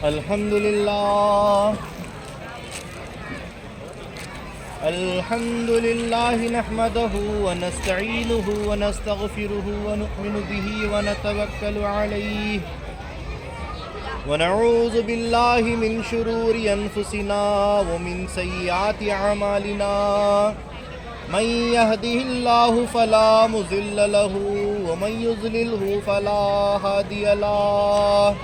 الحمد لله الحمد لله نحمده ونستعينه ونستغفره ونؤمن به ونتوكل عليه ونعوذ بالله من شرور أنفسنا ومن سيئات أعمالنا من يهده الله فلا مضل له ومن يضلله فلا هادي له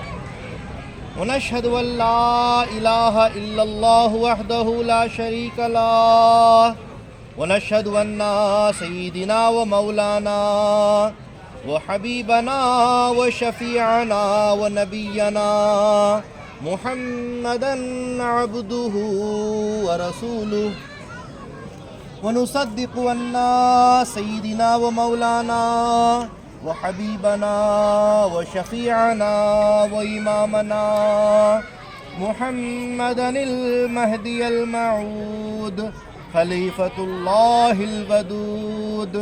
ونشهد أن لا إله إلا الله وحده لا شريك له ونشهد أن سيدنا ومولانا وحبيبنا وشفيعنا ونبينا محمدا عبده ورسوله ونصدق أن سيدنا ومولانا وحبيبنا وشفيعنا وإمامنا محمدا المهدي الموعود خليفة الله الودود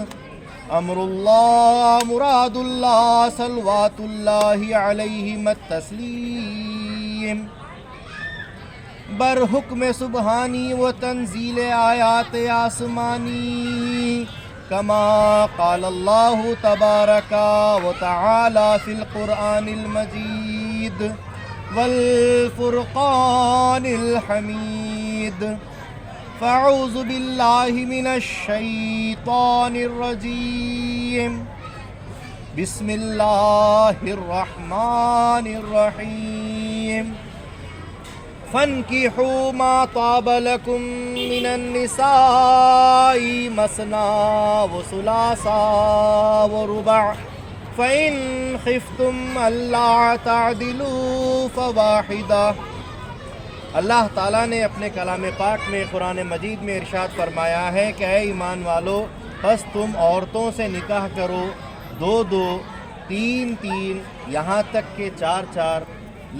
أمر الله مراد الله صلوات الله عليهم التسليم بر حکم سبحانی و تنزیل آیات آسمانی کما قال اللہ تبارک و تعالی فی القرآن المجید والفرقان الحمید فاعوذ باللہ من الشیطان الرجیم بسم اللہ الرحمن الرحیم فانكحوا ما طاب لكم من النساء مثنى وثلاث ورباع فإن خفتم ألا تعدلوا فواحدة۔ اللہ تعالیٰ نے اپنے کلام پاک میں قرآن مجید میں ارشاد فرمایا ہے کہ اے ایمان والو، پس تم عورتوں سے نکاح کرو، دو دو، تین تین، یہاں تک کہ چار چار،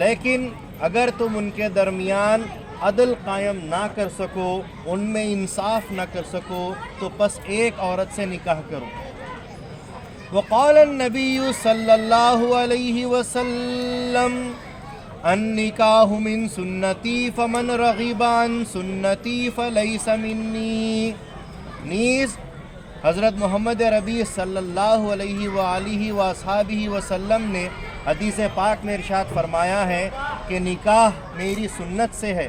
لیکن اگر تم ان کے درمیان عدل قائم نہ کر سکو، ان میں انصاف نہ کر سکو، تو پس ایک عورت سے نکاح کرو۔ وقال النبی صلی اللہ علیہ وسلم النکاح من سنتی فمن رغب عن سنتی فلیس منی۔ نیز حضرت محمد ربی صلی اللہ علیہ وآلہ وصحبہ وسلم نے حدیث پاک میں ارشاد فرمایا ہے کہ نکاح میری سنت سے ہے،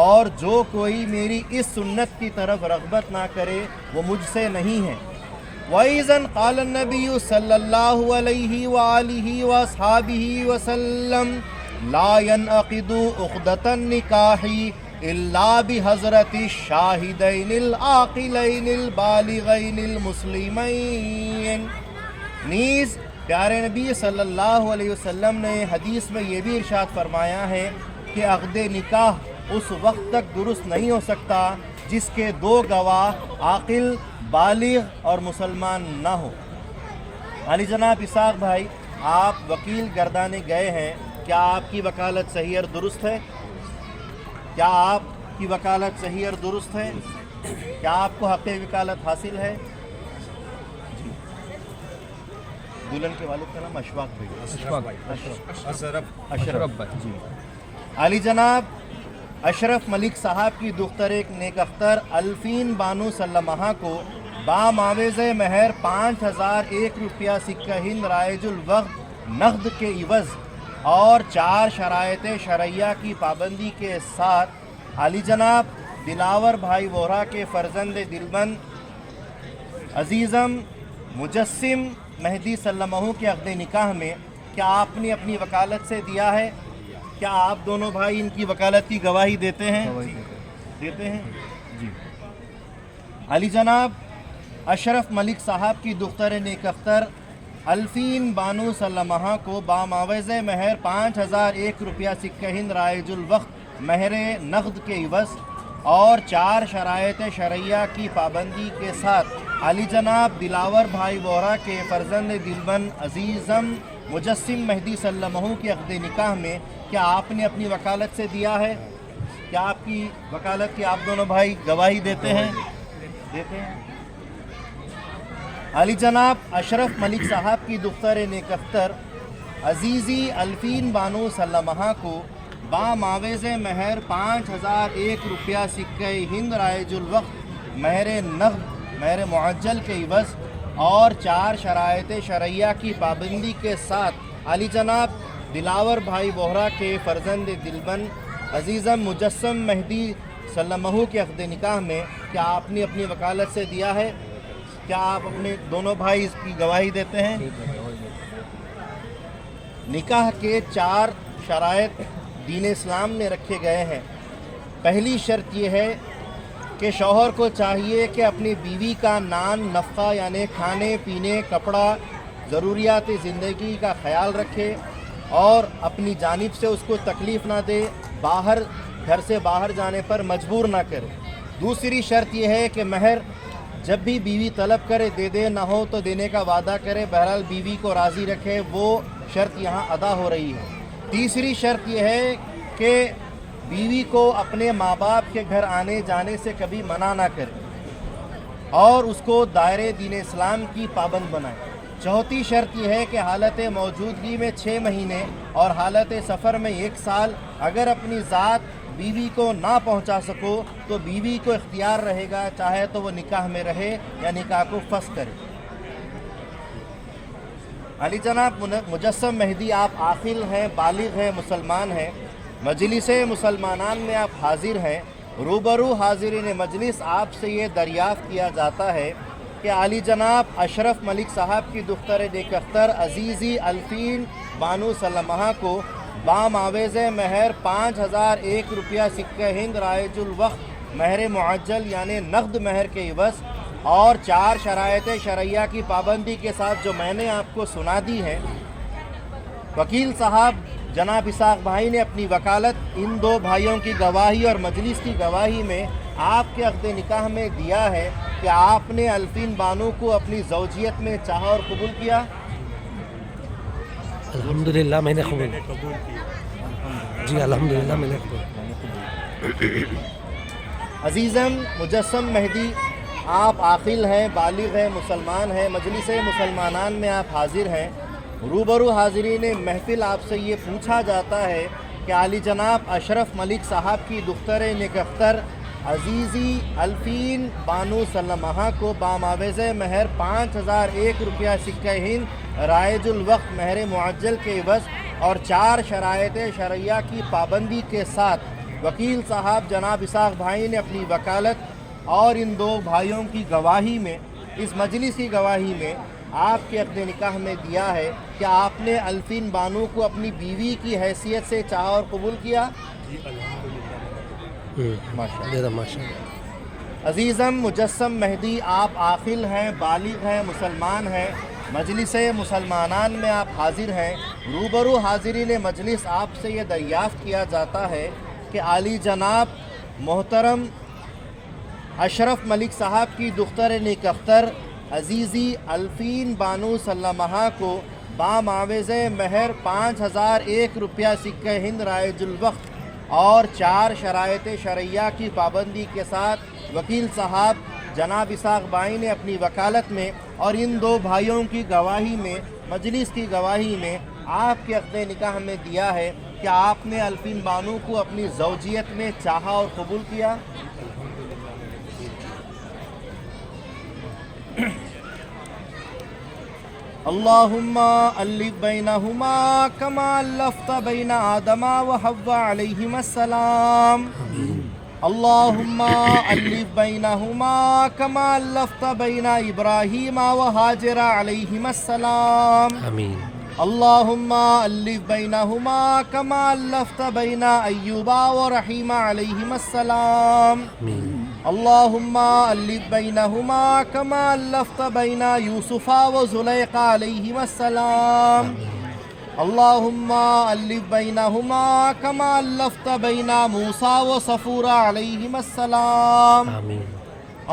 اور جو کوئی میری اس سنت کی طرف رغبت نہ کرے وہ مجھ سے نہیں ہے۔ وَإِذًا قَالَ النَّبِيُّ صلی اللہ علیہ وآلہ وصحبہ وسلم لا ينعقد عقدۃ النکاح الا بحضرت الشاہدین العاقلین البالغین المسلمین۔ نیز پیارے نبی صلی اللہ علیہ وسلم نے حدیث میں یہ بھی ارشاد فرمایا ہے کہ عقد نکاح اس وقت تک درست نہیں ہو سکتا جس کے دو گواہ عاقل، بالغ اور مسلمان نہ ہوں۔ علی جناب اسحاق بھائی، آپ وکیل گردانے گئے ہیں، کیا آپ کی وکالت صحیح اور درست ہے؟ کیا آپ کی وکالت صحیح اور درست ہے؟ کیا آپ کو حق وکالت حاصل ہے؟ دلہن کے والد کا نام اشفاق بھائی، اشرف بھائی جی۔ علی جناب اشرف ملک صاحب کی دختر ایک نیک اختر الفین بانو سلمہ کو بامعاوضہ مہر 5001 روپیہ سکہ ہند رائج الوقت نقد کے عوض اور 4 شرائط شرعیہ کی پابندی کے ساتھ علی جناب دلاور بھائی وورا کے فرزند دلبند عزیزم مجسم مہدی سلمہ کے عقد نکاح میں کیا آپ نے اپنی وکالت سے دیا ہے؟ کیا آپ دونوں بھائی ان کی وکالت کی گواہی دیتے ہیں؟ دیتے ہیں جی۔ علی جناب اشرف ملک صاحب کی دختر نیک اختر الفین بانو سلمہ کو بامعاوضہ مہر 5001 روپیہ سکہ ہند رائج الوقت مہر نقد کے عوض اور 4 شرائط شرعیہ کی پابندی کے ساتھ علی جناب دلاور بھائی وورا کے فرزند دلبند عزیزم مجسم مہدی سلمہ کے عقد نکاح میں کیا آپ نے اپنی وکالت سے دیا ہے؟ کیا آپ کی وکالت کی آپ دونوں بھائی گواہی دیتے ہیں؟ دیتے ہیں۔ علی جناب اشرف ملک صاحب کی دختر نیک اختر عزیزی الفین بانو سلمہ کو باماوز مہر 5001 روپیہ سکہ ہند رائج الوقت مہر نقد مہر معجل کے عوض اور 4 شرائط شرعیہ کی پابندی کے ساتھ علی جناب دلاور بھائی بوہرا کے فرزند دلبند عزیزم مجسم مہدی سلمہ کے عقد نکاح میں کیا آپ نے اپنی وکالت سے دیا ہے؟ کیا آپ اپنے دونوں بھائی اس کی گواہی دیتے ہیں؟ نکاح کے 4 شرائط دین اسلام نے رکھے گئے ہیں۔ پہلی شرط یہ ہے کہ شوہر کو چاہیے کہ اپنی بیوی کا نان نفقہ یعنی کھانے پینے کپڑا ضروریات زندگی کا خیال رکھے اور اپنی جانب سے اس کو تکلیف نہ دے، گھر سے باہر جانے پر مجبور نہ کرے۔ دوسری شرط یہ ہے کہ مہر جب بھی بیوی طلب کرے دے دے، نہ ہو تو دینے کا وعدہ کرے، بہرحال بیوی کو راضی رکھے، وہ شرط یہاں ادا ہو رہی ہے۔ تیسری شرط یہ ہے کہ بیوی کو اپنے ماں باپ کے گھر آنے جانے سے کبھی منع نہ کرے اور اس کو دائرے دین اسلام کی پابند بنائے۔ چوتھی شرط یہ ہے کہ حالت موجودگی میں 6 مہینے اور حالت سفر میں 1 سال اگر اپنی ذات بیوی کو نہ پہنچا سکو تو بیوی کو اختیار رہے گا، چاہے تو وہ نکاح میں رہے یا نکاح کو فسخ کرے۔ علی جناب مجسم مہدی آپ عاقل ہیں، بالغ ہیں، مسلمان ہیں، مجلس مسلمانان میں آپ حاضر ہیں۔ روبرو حاضرین مجلس آپ سے یہ دریافت کیا جاتا ہے کہ علی جناب اشرف ملک صاحب کی دختر نیک اختر عزیزی الفین بانو سلمہ کو باماوز مہر 5001 روپیہ سکہ ہند رائج الوقت مہر معجل یعنی نقد مہر کے عوض اور 4 شرائط شرعیہ کی پابندی کے ساتھ جو میں نے آپ کو سنا دی ہے، وکیل صاحب جناب اسحاق بھائی نے اپنی وکالت ان 2 بھائیوں کی گواہی اور مجلس کی گواہی میں آپ کے عقد نکاح میں دیا ہے کہ آپ نے الفین بانو کو اپنی زوجیت میں چاہا اور قبول کیا۔ الحمدللہ میں نے قبول جی الحمدللہ میں نے قبول۔ عزیزم مجسم مہدی آپ عاقل ہیں، بالغ ہیں، مسلمان ہیں، مجلس مسلمانان میں آپ حاضر ہیں۔ روبرو حاضرین محفل آپ سے یہ پوچھا جاتا ہے کہ علی جناب اشرف ملک صاحب کی دختر نیک اختر عزیزی الفین بانو سلمہ کو باماوز مہر 5001 روپیہ سکہ ہند رائج الوقت مہر معجل کے عوض اور 4 شرائط شرعیہ کی پابندی کے ساتھ وکیل صاحب جناب اسحاق بھائی نے اپنی وکالت اور ان 2 بھائیوں کی گواہی میں اس مجلس کی گواہی میں آپ کے عقد نکاح میں دیا ہے کہ آپ نے الفین بانو کو اپنی بیوی کی حیثیت سے چاہا اور قبول کیا۔ عزیزم مجسم مہدی آپ عاقل ہیں، بالغ ہیں، مسلمان ہیں، مجلس مسلمانان میں آپ حاضر ہیں۔ روبرو حاضرین مجلس آپ سے یہ دریافت کیا جاتا ہے کہ علی جناب محترم اشرف ملک صاحب کی دختر نیک اختر عزیزی الفین بانو سلمہ کو باماوز مہر 5001 روپیہ سکہ ہند رائج الوقت اور 4 شرائط شرعیہ کی پابندی کے ساتھ وکیل صاحب جناب اسحاق بھائی نے اپنی وکالت میں اور ان 2 بھائیوں کی گواہی میں مجلس کی گواہی میں آپ کے عقد نکاح میں دیا ہے کہ آپ نے الفین بانو کو اپنی زوجیت میں چاہا اور قبول کیا۔ اللہم الف بینہما کما الفت بین آدم و حوا علیہم السلام۔ اللہم الف بینہما کما الفت بین ابراہیم و ہاجر علیہم السلام۔ اللہم الف بینہما کما الفت بین ایوب و رحیم علیہم السلام۔ اللہم الف بینہما کما الفت بین یوسف و زلیخا علیہم السلام۔ اللہم الف بینہما کما الفت بین موسیٰ و صفورہ علیہم السلام۔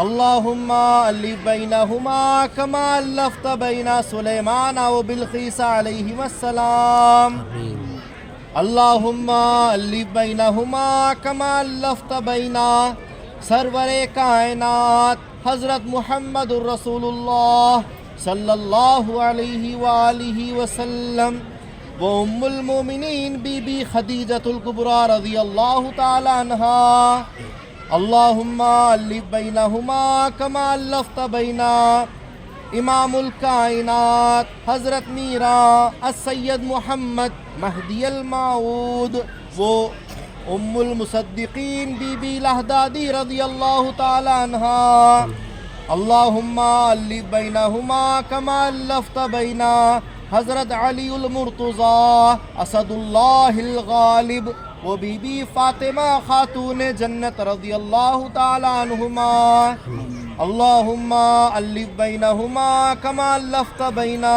اللہم الف بینہما کما الفت بین سلیمان و بلقیس علیہم السلام۔ اللہم الف بینہما کما الفت بین سرور کائنات حضرت محمد الرسول اللہ صلی اللہ علیہ وآلہ وسلم وأم المؤمنين بی بی خدیجۃ الکبریٰ رضی اللہ تعالی عنہا اللہم الف بینہما کما الفت بینا امام الکائنات حضرت میرا السید محمد مہدی الموعود وہ ام المصدقین بی بی لہدادی رضی اللہ تعالی عنہا اللہم الف بینہما کما الفت بینا حضرت علی المرتضی اسد اللہ الغالب وہ بی بی فاطمہ خاتون جنت رضی اللہ تعالی عنہما اللہم الف بینہما کما الفت بینا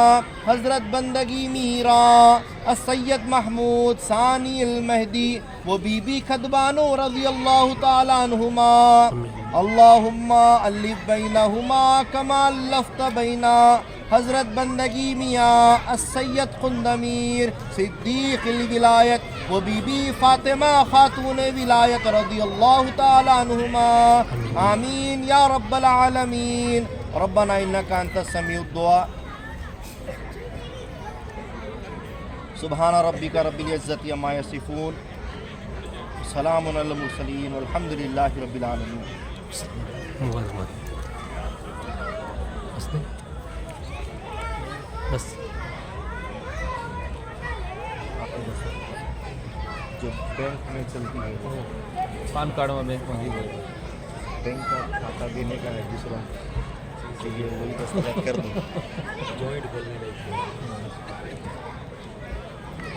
حضرت بندگی میرا السید محمود ثانی المہدی وہ بی بی خدبانو رضی اللہ تعالی عنہما اللہم الف بینہما کما الفت بینا حضرت بندگی میاں السید قندمیر صدیق الولایت وہ بی بی فاطمہ خاتون ولایت رضی اللہ تعالی عنہما آمین یا رب العالمین ربنا انک انت السمیع الدعاء سبحان ربک رب العزت عما یصفون سلام علی المرسلین والحمد للہ رب العالمین بس جو بینک میں چلتی ہے پان کارڈ میں بینک مانگی گئی بینک کا کھاتہ دینے کا ہے دوسرا کہ یہ وہی دستخط کر دوں جوائنٹ کھولنے لگے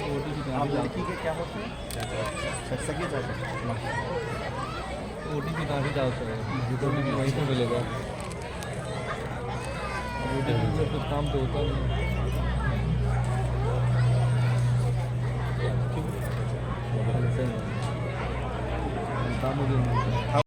او ٹی پی آپ کہاں لڑکی کے کیا ہوتے ہیں سگے جاتے او ٹی پی کہاں سے جاؤ سر او ٹی پی وہیں سے ملے گا او ٹی پی سے کچھ کام تو ہوتا نہیں کام ہو گیا